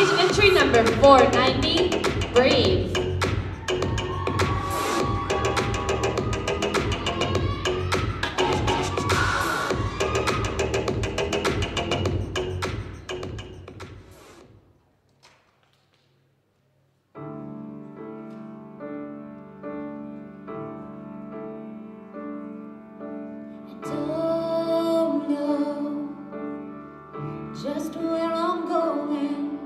Stage entry number 490, Brave. Just where I'm going,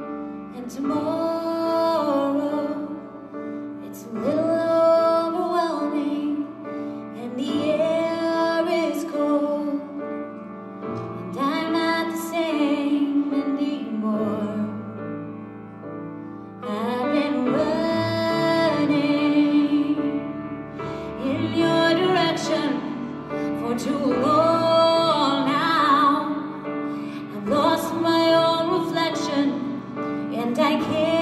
and tomorrow it's a little overwhelming, and the air is cold, and I'm not the same anymore. I've been running in your direction for too long. Lost my own reflection, and I can't